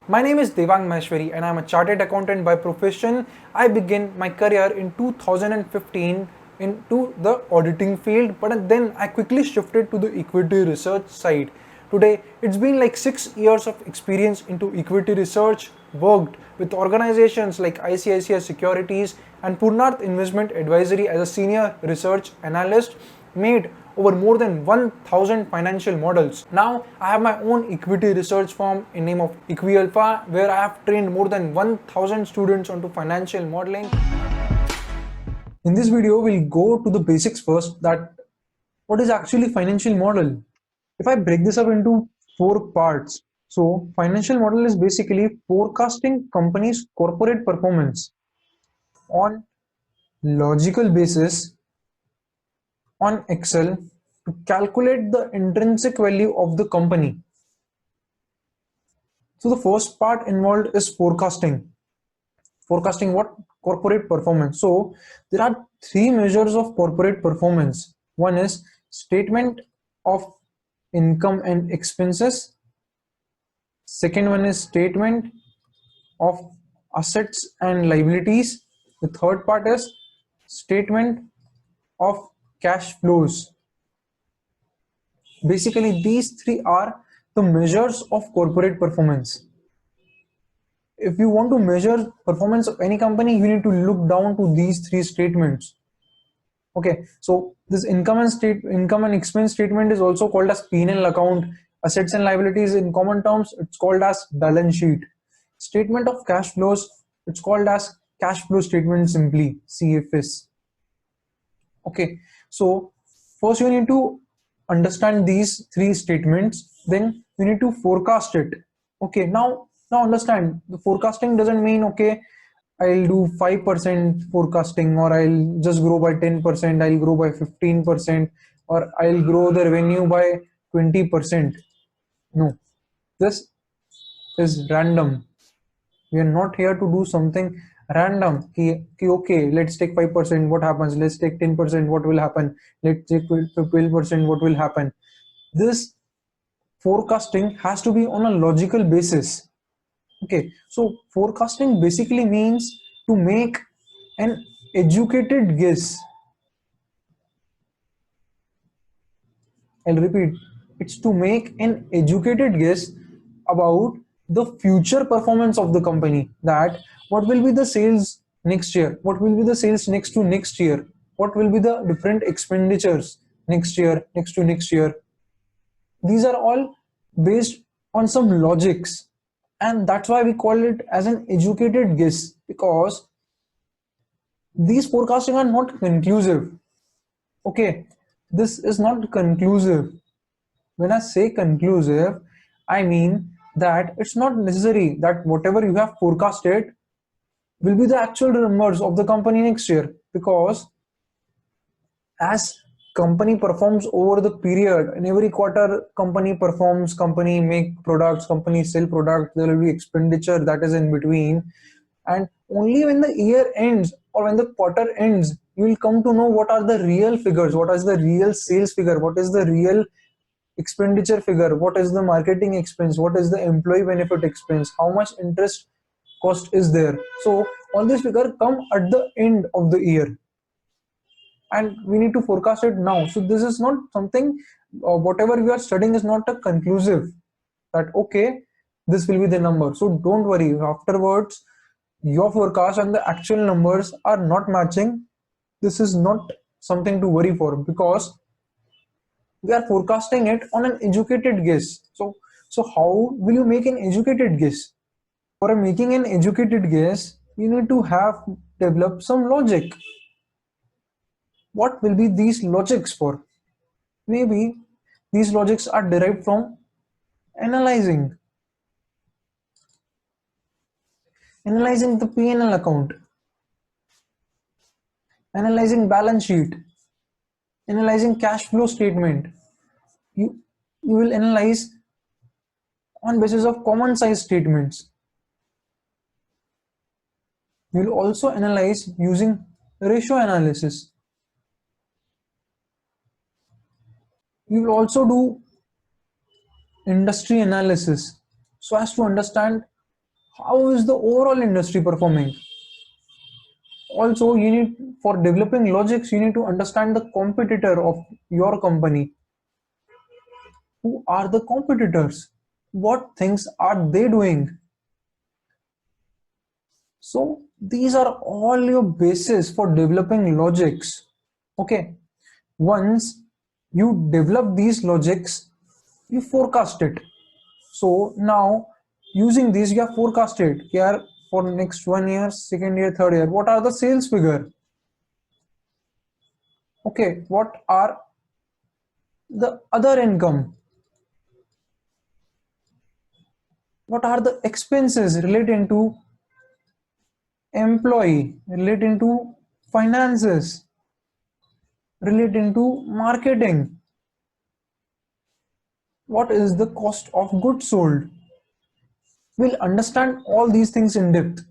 My name is Devang Maheshwari and I'm a chartered accountant by profession. I began my career in 2015 into the auditing field, but then I quickly shifted to the equity research side. Today, it's been like 6 years of experience into equity research, worked with organizations like ICICI Securities and Purnarth Investment Advisory as a senior research analyst, made over more than 1000 financial models. Now I have my own equity research firm in name of EquiAlpha, where I have trained more than 1000 students onto financial modeling. In this video, we'll go to the basics first, that what is actually financial model. If I break this up into four parts, so financial model is basically forecasting company's corporate performance on logical basis on Excel to calculate the intrinsic value of the company. So the first part involved is forecasting. Forecasting what? Corporate performance. So there are three measures of corporate performance. One is statement of income and expenses. Second one is statement of assets and liabilities. The third part is statement of cash flows. Basically, these three are the measures of corporate performance. If you want to measure performance of any company, you need to look down to these three statements. Okay, so this income and expense statement is also called as P&L account. Assets and liabilities, in common terms, it's called as balance sheet. Statement of cash flows, it's called as cash flow statement, simply CFS. Okay, so first you need to understand these three statements, then you need to forecast it. Okay, now understand, the forecasting doesn't mean, okay, I'll do 5% forecasting, or I'll just grow by 10%, I'll grow by 15%, or I'll grow the revenue by 20%. No, this is random. We are not here to do something random. Okay, let's take 5%, what happens? Let's take 10%, what will happen? Let's take 12%, what will happen? This forecasting has to be on a logical basis. Okay, so forecasting basically means to make an educated guess. I'll repeat, it's to make an educated guess about the future performance of the company. That what will be the sales next year? What will be the sales next to next year? What will be the different expenditures next year, next to next year? These are all based on some logics, and that's why we call it as an educated guess, because these forecasting are not conclusive. Okay, this is not conclusive. When I say conclusive, I mean that it's not necessary that whatever you have forecasted will be the actual numbers of the company next year, because as company performs over the period, in every quarter company performs, company make products, company sell products, there will be expenditure that is in between, and only when the year ends or when the quarter ends, you will come to know what are the real figures, what is the real sales figure, what is the real expenditure figure, what is the marketing expense, what is the employee benefit expense, how much interest cost is there. So all these figures come at the end of the year, and we need to forecast it now. So this is not something, whatever we are studying is not a conclusive that okay, this will be the number. So don't worry, afterwards your forecast and the actual numbers are not matching. This is not something to worry for, because we are forecasting it on an educated guess. So how will you make an educated guess? For making an educated guess, you need to have developed some logic. What will be these logics for? Maybe these logics are derived from analyzing analyzing the P&L account, analyzing balance sheet, analyzing cash flow statement. You you will analyze on basis of common size statements. You will also analyze using ratio analysis. You will also do industry analysis so as to understand how is the overall industry performing. Also, you need, for developing logics, you need to understand the competitor of your company. Who are the competitors? What things are they doing? So these are all your basis for developing logics. Okay, once you develop these logics, you forecast it. So now using these, you have forecasted here for next 1 year, second year, third year, what are the sales figure? Okay, what are the other income? What are the expenses relating to employee, relating to finances, relating to marketing? What is the cost of goods sold? We'll understand all these things in depth.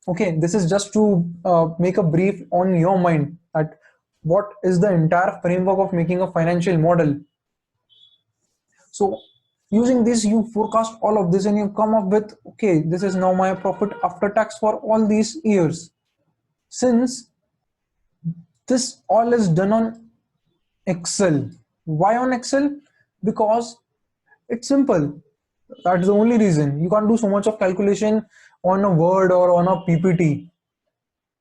Okay, this is just to make a brief on your mind that what is the entire framework of making a financial model. So using this, you forecast all of this and you come up with, okay, this is now my profit after tax for all these years. Since this all is done on Excel. Why on Excel? Because it's simple. That's the only reason. You can't do so much of calculation on a Word or on a PPT.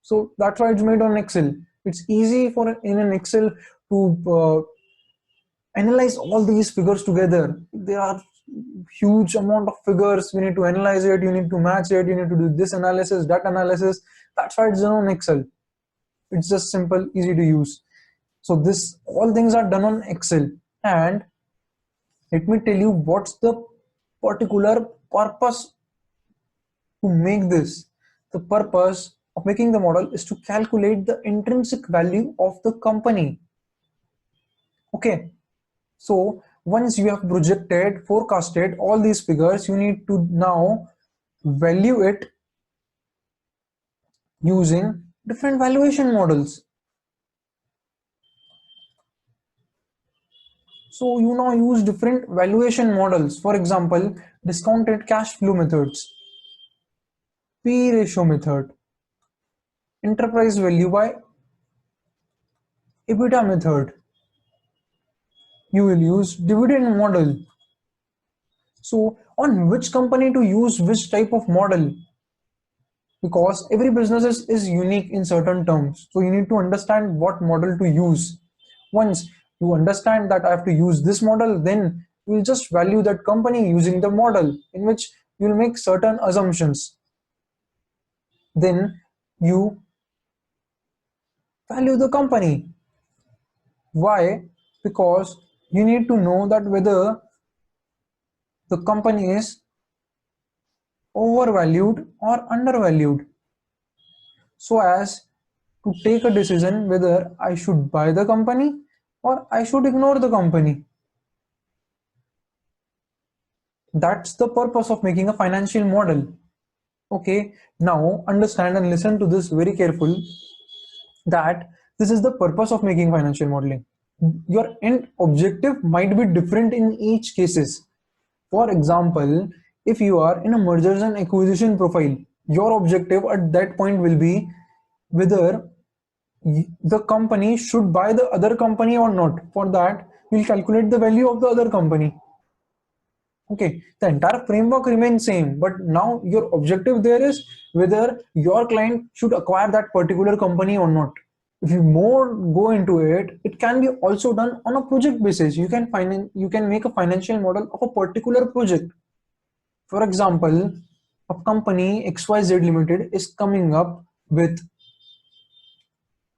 So that's why it's made on Excel. It's easy for in an Excel to analyze all these figures together. There are huge amount of figures. We need to analyze it. You need to match it. You need to do this analysis, that analysis. That's why it's done on Excel. It's just simple, easy to use. So this all things are done on Excel. And let me tell you what's the particular purpose to make this. The purpose of making the model is to calculate the intrinsic value of the company. Okay, so once you have projected, forecasted all these figures, you need to now value it using different valuation models. So you now use different valuation models. For example, discounted cash flow methods, P ratio method, enterprise value by EBITDA method. You will use dividend model. So on which company to use which type of model? Because every business is unique in certain terms. So you need to understand what model to use. Once you understand that I have to use this model, then you will just value that company using the model in which you will make certain assumptions. Then you value the company. Why? Because you need to know that whether the company is overvalued or undervalued, so as to take a decision whether I should buy the company or I should ignore the company. That's the purpose of making a financial model. Okay, now understand and listen to this very careful, that this is the purpose of making financial modeling. Your end objective might be different in each cases. For example, if you are in a mergers and acquisition profile, your objective at that point will be whether the company should buy the other company or not. For that, we'll calculate the value of the other company. Okay, the entire framework remains same, but now your objective there is whether your client should acquire that particular company or not. If you more go into it, it can be also done on a project basis. You can make a financial model of a particular project. For example, a company XYZ Limited is coming up with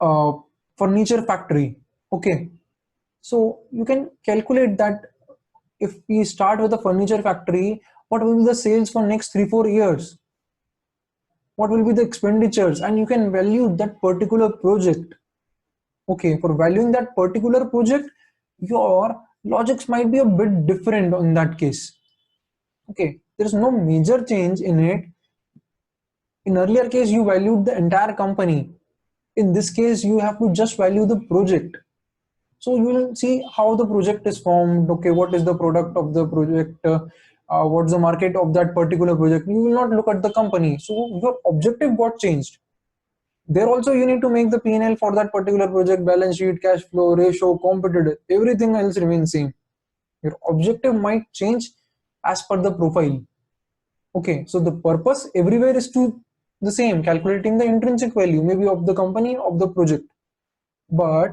a furniture factory. Okay, so you can calculate that if we start with a furniture factory, what will be the sales for next 3-4 years? What will be the expenditures? And you can value that particular project. Okay, for valuing that particular project, your logics might be a bit different in that case. Okay, there is no major change in it. In earlier case, you valued the entire company. In this case, you have to just value the project. So you will see how the project is formed. Okay, what is the product of the project? what's the market of that particular project. You will not look at the company. So your objective got changed. There also you need to make the P&L for that particular project, balance sheet, cash flow, ratio, competitor, everything else remains same. Your objective might change as per the profile. Okay, so the purpose everywhere is to the same, calculating the intrinsic value, maybe of the company, of the project. But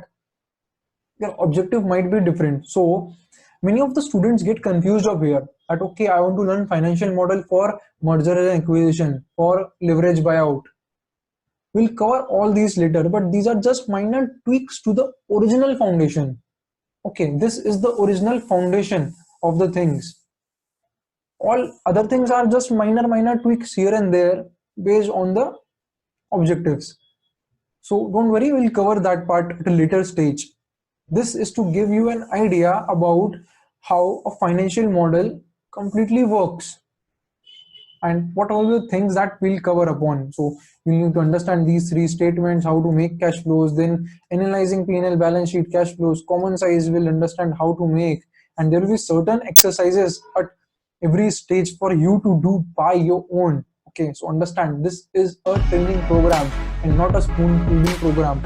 your objective might be different. So many of the students get confused of here that okay, I want to learn financial model for merger and acquisition, for leverage buyout. We'll cover all these later, but these are just minor tweaks to the original foundation. Okay, this is the original foundation of the things. All other things are just minor tweaks here and there based on the objectives. So don't worry, we'll cover that part at a later stage. This is to give you an idea about how a financial model completely works and what are the things that we'll cover upon. So you need to understand these three statements, how to make cash flows, then analyzing P&L, balance sheet, cash flows, common size will understand how to make, and there will be certain exercises at every stage for you to do by your own. Okay, so understand this is a training program and not a spoon feeding program.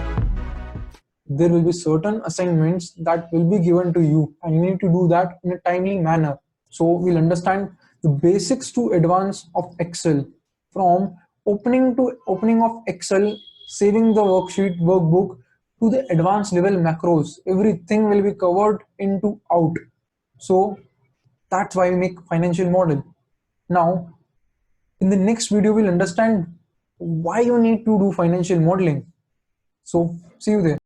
There will be certain assignments that will be given to you and you need to do that in a timely manner. So we'll understand the basics to advance of Excel, from opening of Excel, saving the worksheet, workbook, to the advanced level macros. Everything will be covered into out. So that's why we make financial model. Now, in the next video, we'll understand why you need to do financial modeling. So see you there.